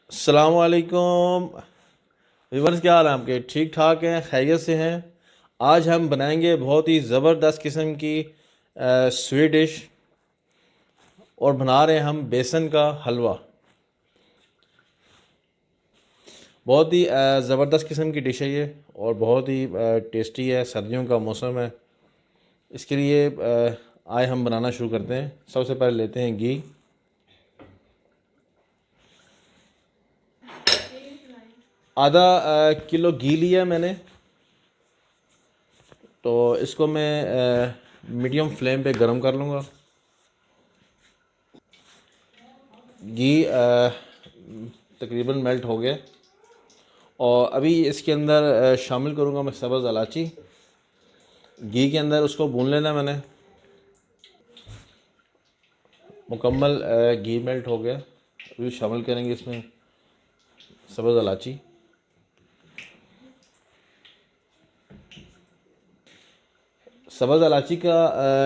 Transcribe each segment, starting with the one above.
अस्सलामुअलैकुम व्यूअर्स, क्या हाल है आपके? ठीक ठाक हैं, खैरियत से हैं। आज हम बनाएंगे बहुत ही ज़बरदस्त किस्म की स्वीट डिश और बना रहे हैं हम बेसन का हलवा। बहुत ही ज़बरदस्त किस्म की डिश है ये और बहुत ही टेस्टी है। सर्दियों का मौसम है, इसके लिए आए हम बनाना शुरू करते हैं। सबसे पहले लेते हैं घी। आधा किलो घी लिया मैंने, तो इसको मैं मीडियम फ्लेम पे गरम कर लूँगा। घी तकरीबन मेल्ट हो गया और अभी इसके अंदर शामिल करूँगा मैं सब्ज़ इलायची। घी के अंदर उसको भून लेना मैंने। मुकम्मल घी मेल्ट हो गया। अभी शामिल करेंगे इसमें सब्ज़ इलायची। सब्ज़ इलायची का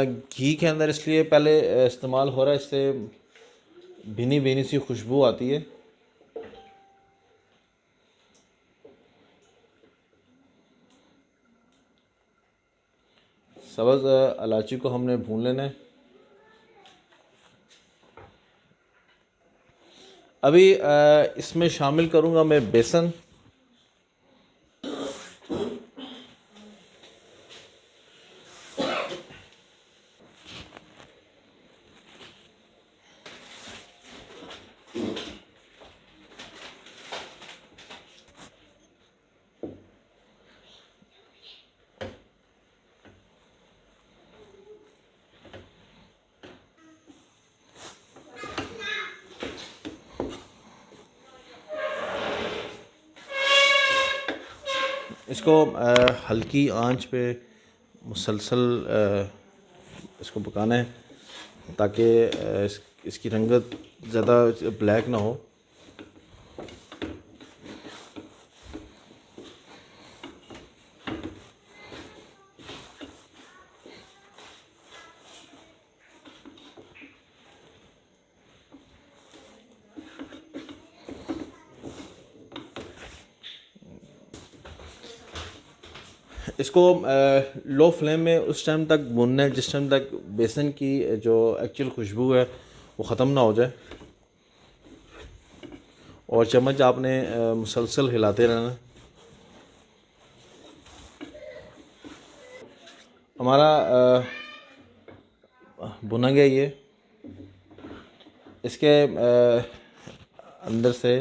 घी के अंदर इसलिए पहले इस्तेमाल हो रहा है, इससे भीनी भीनी सी खुशबू आती है। सब्ज़ इलायची को हमने भून लेना है। अभी इसमें शामिल करूँगा मैं बेसन। इसको हल्की आंच पे मुसलसल इसको पकाना है ताकि इसकी रंगत ज़्यादा ब्लैक ना हो। इसको लो फ्लेम में उस टाइम तक भूनना है जिस टाइम तक बेसन की जो एक्चुअल खुशबू है वो ख़त्म ना हो जाए, और चम्मच आपने मुसलसल हिलाते रहना। हमारा भुना गया ये। इसके अंदर से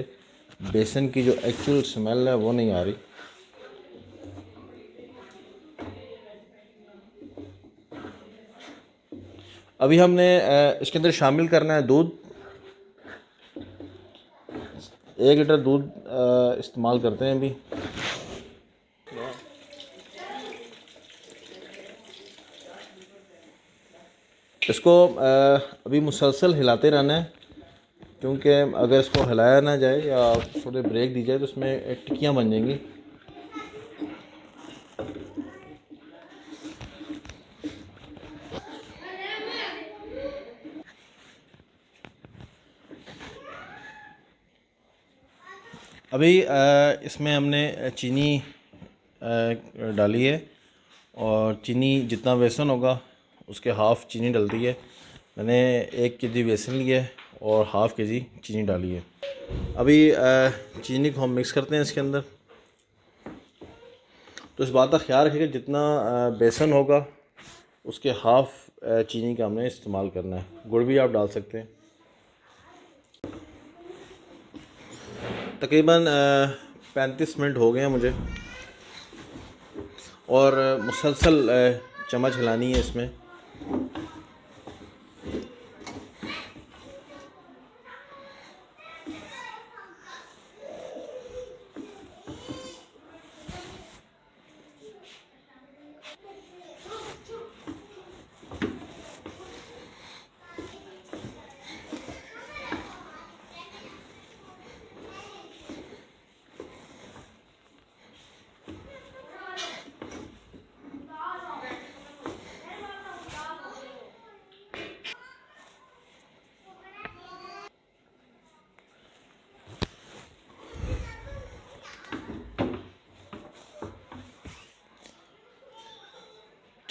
बेसन की जो एक्चुअल स्मेल है वो नहीं आ रही। अभी हमने इसके अंदर शामिल करना है दूध। 1 लीटर दूध इस्तेमाल करते हैं अभी। इसको अभी मुसलसल हिलाते रहना है, क्योंकि अगर इसको हिलाया ना जाए या थोड़े ब्रेक दी जाए तो इसमें टिक्कियाँ बन जाएंगी। अभी इसमें हमने चीनी डाली है, और चीनी जितना बेसन होगा उसके हाफ़ चीनी डलती है। मैंने 1 केजी बेसन लिया है और हाफ़ केजी चीनी डाली है। अभी चीनी को हम मिक्स करते हैं इसके अंदर। तो इस बात का ख्याल रखिएगा जितना बेसन होगा उसके हाफ़ चीनी का हमने इस्तेमाल करना है। गुड़ भी आप डाल सकते हैं। तकरीबन 35 मिनट हो गए हैं मुझे, और मुसलसल चम्मच हिलानी है इसमें।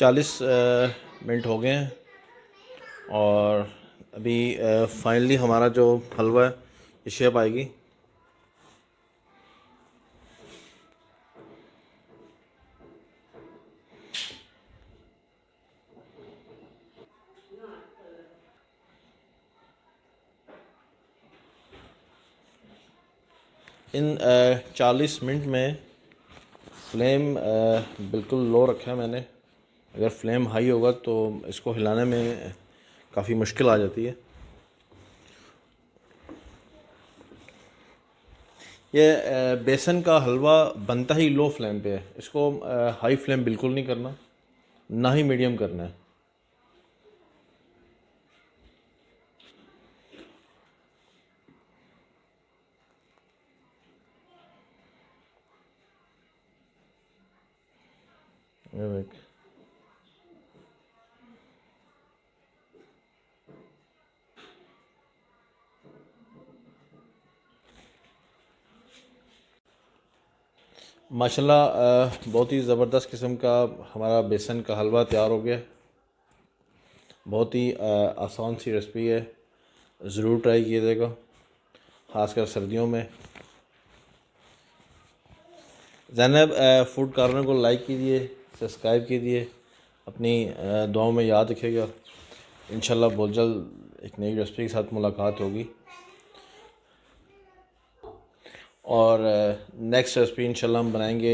40 मिनट हो गए हैं और अभी फाइनली हमारा जो हलवा है ये शेप आएगी। इन 40 मिनट में फ्लेम बिल्कुल लो रखा है मैंने। अगर फ्लेम हाई होगा तो इसको हिलाने में काफ़ी मुश्किल आ जाती है। ये बेसन का हलवा बनता ही लो फ्लेम पे है। इसको हाई फ्लेम बिल्कुल नहीं करना, ना ही मीडियम करना है। ये देख, माशाल्लाह बहुत ही ज़बरदस्त किस्म का हमारा बेसन का हलवा तैयार हो गया। बहुत ही आसान सी रेसिपी है, ज़रूर ट्राई कीजिएगा, ख़ासकर सर्दियों में। ज़ैनब फूड कॉर्नर को लाइक कीजिए, सब्सक्राइब कीजिए, अपनी दुआओं में याद रखिएगा। इंशाल्लाह बहुत जल्द एक नई रेसिपी के साथ मुलाकात होगी और नेक्स्ट रेसिपी इंशाल्लाह हम बनाएंगे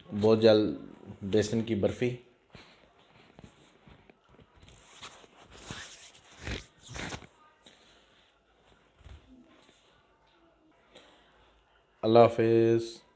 बहुत जल्द बेसन की बर्फ़ी। अल्लाह हाफिज़।